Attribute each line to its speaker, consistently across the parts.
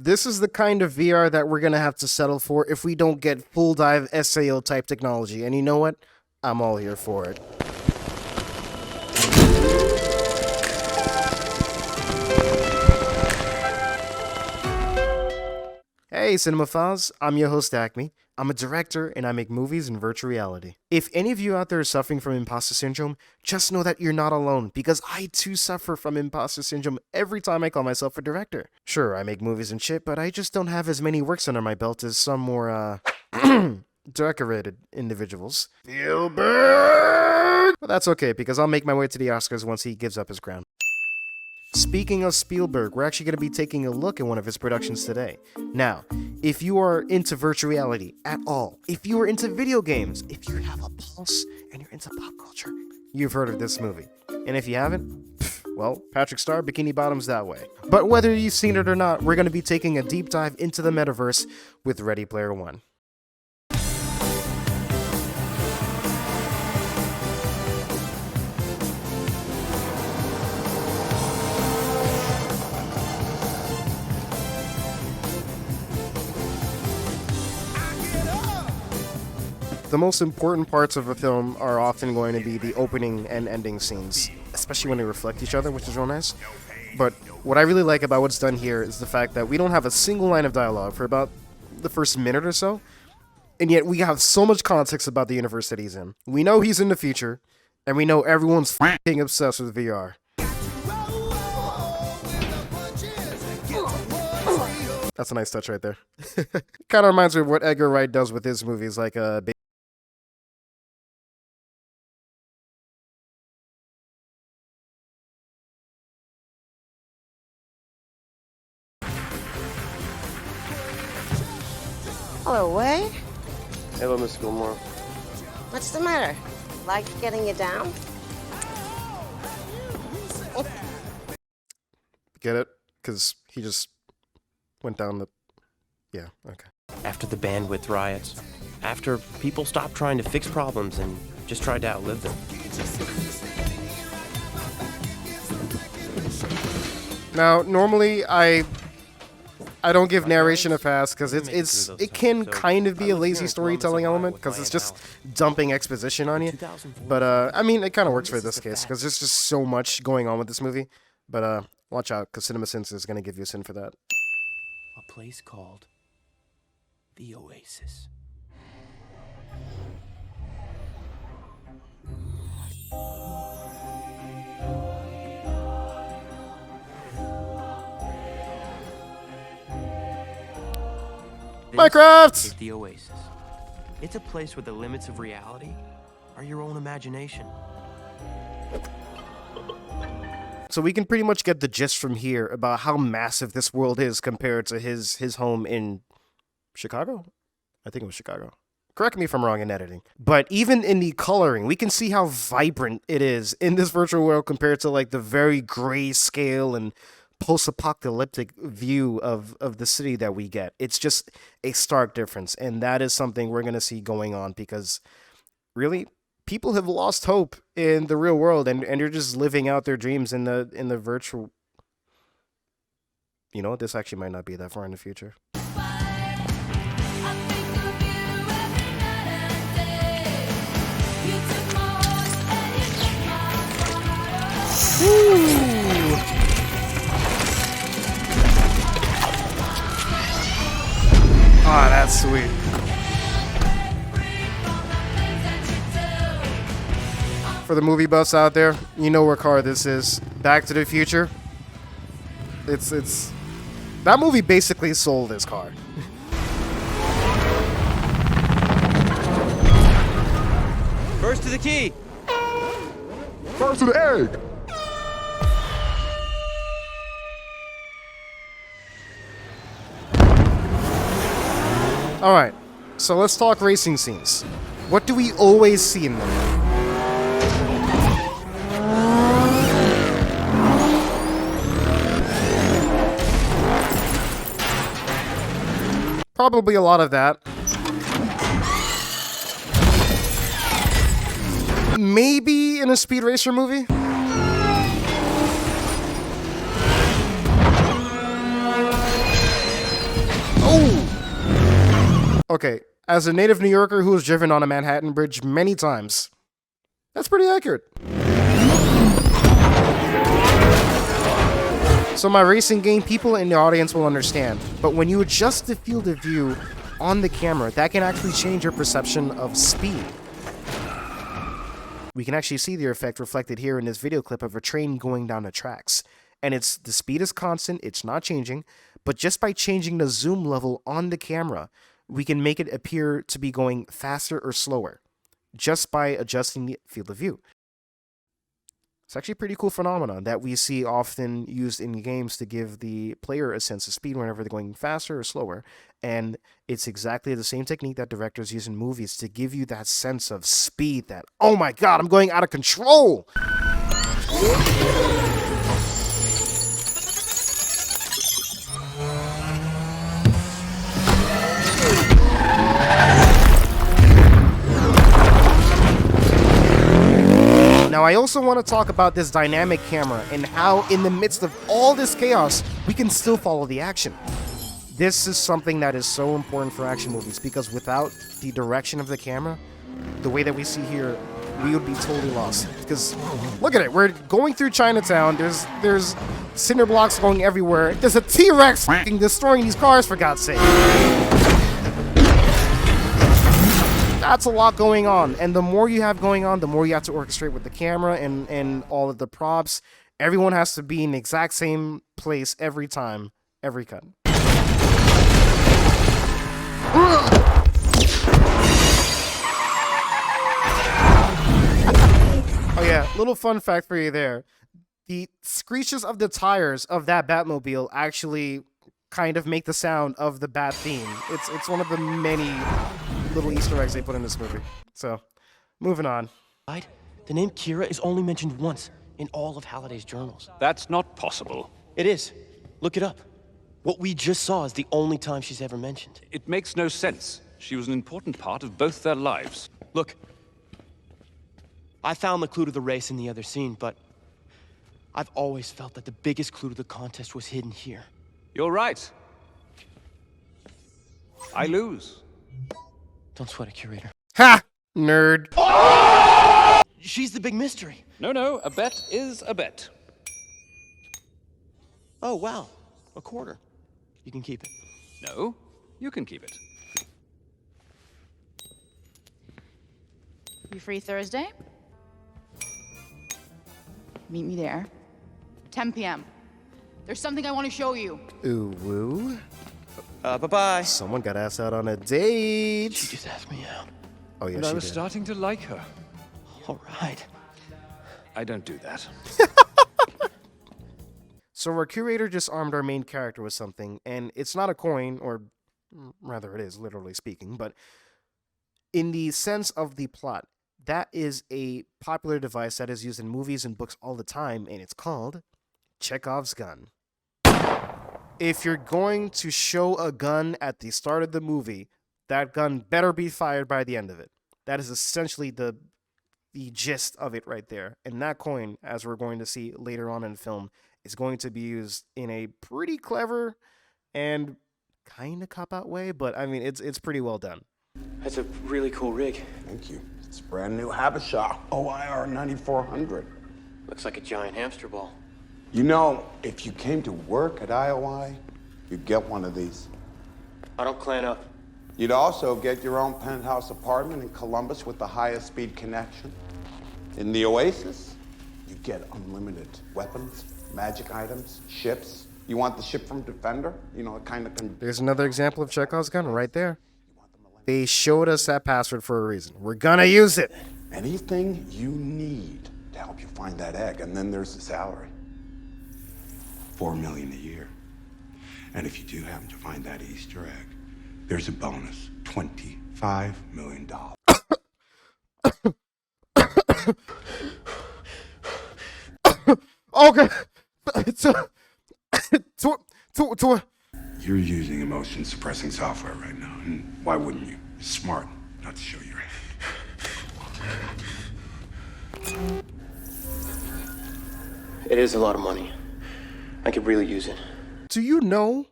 Speaker 1: This is the kind of VR that we're gonna have to settle for if we don't get full dive SAO type technology. And you know what? I'm all here for it. Hey Cinemaphiles, I'm your host Acme. I'm a director and I make movies in virtual reality. If any of you out there are suffering from imposter syndrome, just know that you're not alone, because I too suffer from imposter syndrome every time I call myself a director. Sure, I make movies and shit, but I just don't have as many works under my belt as some more, decorated individuals. Spielberg! But that's okay, because I'll make my way to the Oscars once he gives up his crown. Speaking of Spielberg, we're actually going to be taking a look at one of his productions today. Now, if you are into virtual reality at all, if you are into video games, if you have a pulse and you're into pop culture, you've heard of this movie. And if you haven't, well, Patrick Star, Bikini Bottom's that way. But whether you've seen it or not, we're going to be taking a deep dive into the metaverse with Ready Player One. The most important parts of a film are often going to be the opening and ending scenes, especially when they reflect each other, which is real nice. But what I really like about what's done here is the fact that we don't have a single line of dialogue for about the first minute or so, and yet we have so much context about the universe that he's in. We know he's in the future, and we know everyone's f***ing obsessed with VR. That's a nice touch right there. Kind of reminds me of what Edgar Wright does with his movies, like
Speaker 2: Hello, Wade.
Speaker 3: Hello, Miss Gilmore.
Speaker 2: What's the matter? Like getting you down?
Speaker 1: Get it? Because he just went down the... Yeah, okay.
Speaker 3: After the bandwidth riots, after people stopped trying to fix problems and just tried to outlive them.
Speaker 1: Now, normally I don't give narration a pass because it can kind of be a lazy storytelling element because it's just dumping exposition on you. But I mean, it kind of works for this case because there's just so much going on with this movie. But watch out, because CinemaSins is going to give you a sin for that.
Speaker 3: A place called the Oasis.
Speaker 1: Minecraft!
Speaker 3: Is the Oasis. It's a place where the limits of reality are your own imagination.
Speaker 1: So we can pretty much get the gist from here about how massive this world is compared to his home in Chicago? I think it was Chicago. Correct me if I'm wrong in editing. But even in the coloring, we can see how vibrant it is in this virtual world compared to like the very grayscale and post-apocalyptic view of the city that we get. It's just a stark difference, and that is something we're going to see going on because really people have lost hope in the real world and they're just living out their dreams in the virtual. You know, this actually might not be that far in the future. Ah, that's sweet. For the movie buffs out there, you know what car this is. Back to the Future. It's that movie basically sold this car.
Speaker 3: First to the key.
Speaker 4: First to the egg.
Speaker 1: Alright, so let's talk racing scenes. What do we always see in them? Probably a lot of that. Maybe in a Speed Racer movie? Okay, as a native New Yorker who has driven on a Manhattan bridge many times, that's pretty accurate. So my racing game, people in the audience will understand, but when you adjust the field of view on the camera, that can actually change your perception of speed. We can actually see the effect reflected here in this video clip of a train going down the tracks. And the speed is constant, it's not changing, but just by changing the zoom level on the camera, we can make it appear to be going faster or slower, just by adjusting the field of view. It's actually a pretty cool phenomenon that we see often used in games to give the player a sense of speed whenever they're going faster or slower. And it's exactly the same technique that directors use in movies to give you that sense of speed that, oh my god, I'm going out of control! Now, I also want to talk about this dynamic camera and how, in the midst of all this chaos, we can still follow the action. This is something that is so important for action movies because without the direction of the camera, the way that we see here, we would be totally lost. Because look at it, we're going through Chinatown. There's cinder blocks going everywhere. There's a T-Rex fucking destroying these cars, for God's sake. That's a lot going on, and the more you have going on, the more you have to orchestrate with the camera and all of the props. Everyone has to be in the exact same place every time, every cut. Oh yeah, little fun fact for you there. The screeches of the tires of that Batmobile actually kind of make the sound of the Bat theme. It's one of the many little Easter eggs they put in this movie. So, moving on.
Speaker 3: The name Kira is only mentioned once in all of Halliday's journals.
Speaker 5: That's not possible.
Speaker 3: It is. Look it up. What we just saw is the only time she's ever mentioned.
Speaker 5: It makes no sense. She was an important part of both their lives.
Speaker 3: Look, I found the clue to the race in the other scene, but I've always felt that the biggest clue to the contest was hidden here.
Speaker 5: You're right. I lose.
Speaker 3: Don't sweat it, Curator.
Speaker 1: Ha! Nerd.
Speaker 3: She's the big mystery.
Speaker 5: No, a bet is a bet.
Speaker 3: Oh, wow. A quarter. You can keep it.
Speaker 5: No, you can keep it.
Speaker 6: You free Thursday? Meet me there. 10 p.m. There's something I want to show you.
Speaker 1: Ooh, woo.
Speaker 3: Bye-bye.
Speaker 1: Someone got asked out on a date.
Speaker 3: She just asked me out.
Speaker 1: Oh yeah,
Speaker 5: And
Speaker 1: she
Speaker 5: I was
Speaker 1: did.
Speaker 5: starting to like her.
Speaker 3: All right.
Speaker 5: I don't do that.
Speaker 1: So our curator just armed our main character with something, and it's not a coin, or rather it is, literally speaking, but in the sense of the plot, that is a popular device that is used in movies and books all the time, and it's called Chekhov's gun. If you're going to show a gun at the start of the movie, that gun better be fired by the end of it. That is essentially the gist of it right there. And that coin, as we're going to see later on in the film, is going to be used in a pretty clever and kind of cop-out way, but I mean, it's pretty well done.
Speaker 3: That's a really cool rig.
Speaker 7: Thank you. It's a brand new Habisha OIR 9400.
Speaker 3: Looks like a giant hamster ball.
Speaker 7: You know, if you came to work at IOI, you'd get one of these.
Speaker 3: I don't clan up.
Speaker 7: You'd also get your own penthouse apartment in Columbus with the highest speed connection. In the Oasis, you get unlimited weapons, magic items, ships. You want the ship from Defender? You know, it kind of...
Speaker 1: There's another example of Chekhov's gun right there. They showed us that password for a reason. We're gonna use it.
Speaker 7: Anything you need to help you find that egg. And then there's the salary. $4 million a year. And if you do happen to find that Easter egg, there's a bonus, $25 million.
Speaker 1: Okay.
Speaker 7: You're using emotion suppressing software right now, and why wouldn't you? It's smart not to show your hand.
Speaker 3: It is a lot of money. I could really use it.
Speaker 1: Do you know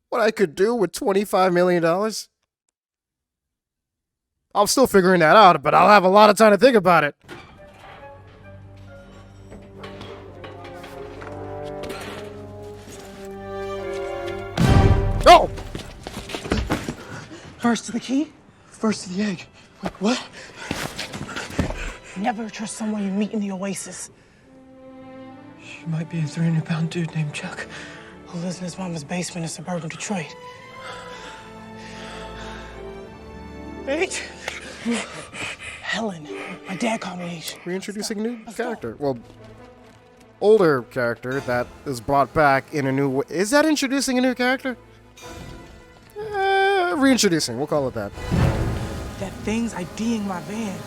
Speaker 1: what I could do with $25 million? I'm still figuring that out, but I'll have a lot of time to think about it. Oh!
Speaker 8: First to the key, first to the egg. Wait, what? Never trust someone you meet in the Oasis. She might be a 300-pound dude named Chuck who lives in his mama's basement in suburban Detroit. H. Helen. My dad called me H.
Speaker 1: Reintroducing a new character. Well, older character that is brought back in a new way. Is that introducing a new character? Reintroducing. We'll call it that.
Speaker 8: That thing's IDing my van.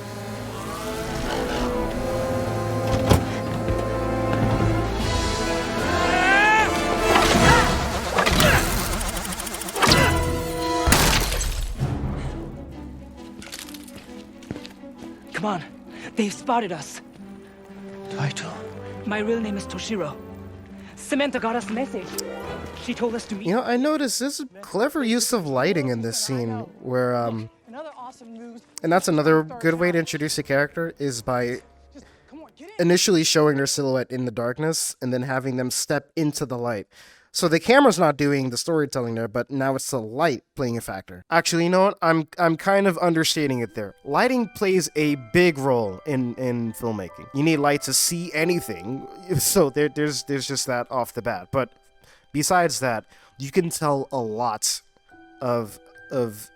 Speaker 9: Come on, they've spotted us.
Speaker 8: Title.
Speaker 9: My real name is Toshiro. Samantha got us a message. She told us to meet.
Speaker 1: You know, I noticed there's a clever use of lighting in this scene where,
Speaker 8: Another awesome news.
Speaker 1: and that's another good way to introduce a character is by
Speaker 8: Come on, get it.
Speaker 1: initially showing their silhouette in the darkness and then having them step into the light. So the camera's not doing the storytelling there, but now it's the light playing a factor. Actually, you know what? I'm kind of understating it there. Lighting plays a big role in filmmaking. You need light to see anything, so there's just that off the bat. But besides that, you can tell a lot of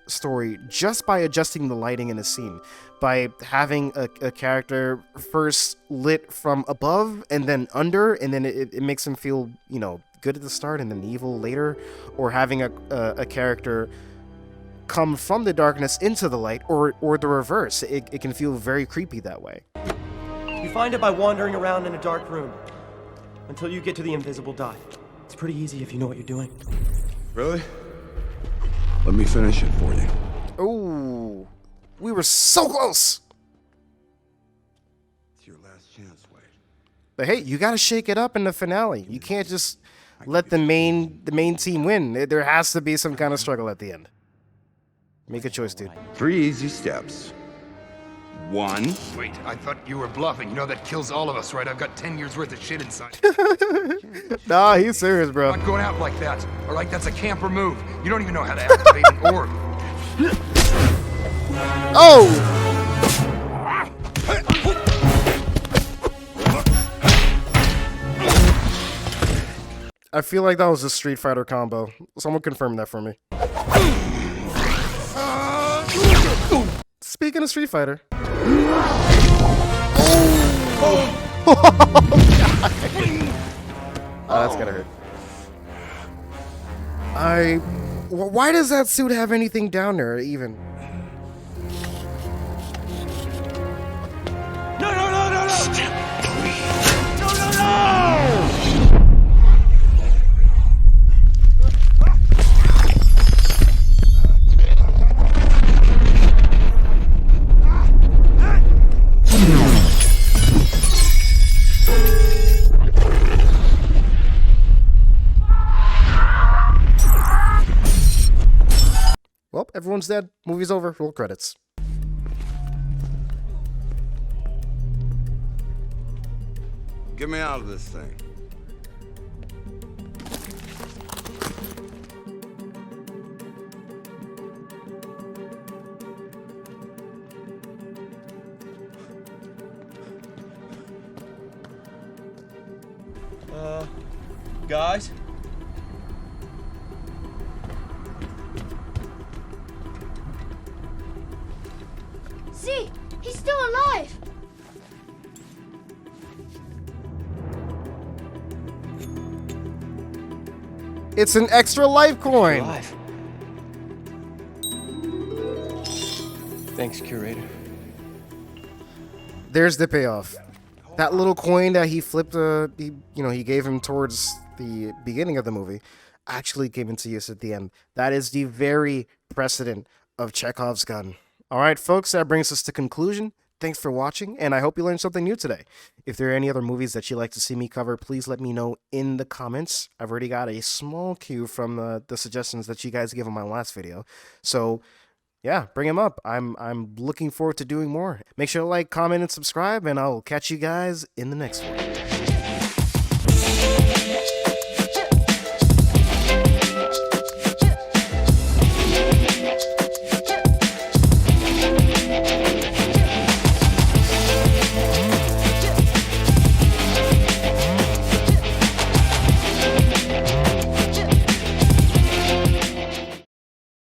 Speaker 1: story just by adjusting the lighting in a scene, by having a character first lit from above and then under, and then it makes them feel, you know, good at the start and then evil later, or having a character come from the darkness into the light, or the reverse. It can feel very creepy that way.
Speaker 3: You find it by wandering around in a dark room until you get to the invisible dot. It's pretty easy if you know what you're doing.
Speaker 7: Really? Let me finish it for you.
Speaker 1: Oh, we were so close.
Speaker 7: It's your last chance, Wade.
Speaker 1: But hey, you gotta shake it up in the finale. You can't just let the main team win. There has to be some kind of struggle at the end. Make a choice, dude.
Speaker 7: 3 easy steps. 1.
Speaker 10: Wait, I thought you were bluffing. You know that kills all of us, right? I've got 10 years worth of shit inside.
Speaker 1: Nah, he's serious, bro.
Speaker 10: I'm not going out like that. All right, that's a camper move. You don't even know how to activate an orb.
Speaker 1: Oh! I feel like that was a Street Fighter combo. Someone confirm that for me. Speaking of Street Fighter. Oh, that's gonna hurt. Why does that suit have anything down there, even?
Speaker 3: No, no, no, no, no! No, no, no!
Speaker 1: Well, everyone's dead. Movie's over. Roll credits.
Speaker 7: Get me out of this thing.
Speaker 3: Guys?
Speaker 11: See, he's still alive.
Speaker 1: It's an extra life coin.
Speaker 3: Alive. Thanks, curator.
Speaker 1: There's the payoff. That little coin that he flipped, he gave him towards the beginning of the movie, actually came into use at the end. That is the very precedent of Chekhov's gun. All right, folks, that brings us to conclusion. Thanks for watching, and I hope you learned something new today. If there are any other movies that you'd like to see me cover, please let me know in the comments. I've already got a small queue from the suggestions that you guys gave on my last video. So Yeah, bring him up. I'm looking forward to doing more. Make sure to like, comment, and subscribe, and I'll catch you guys in the next one.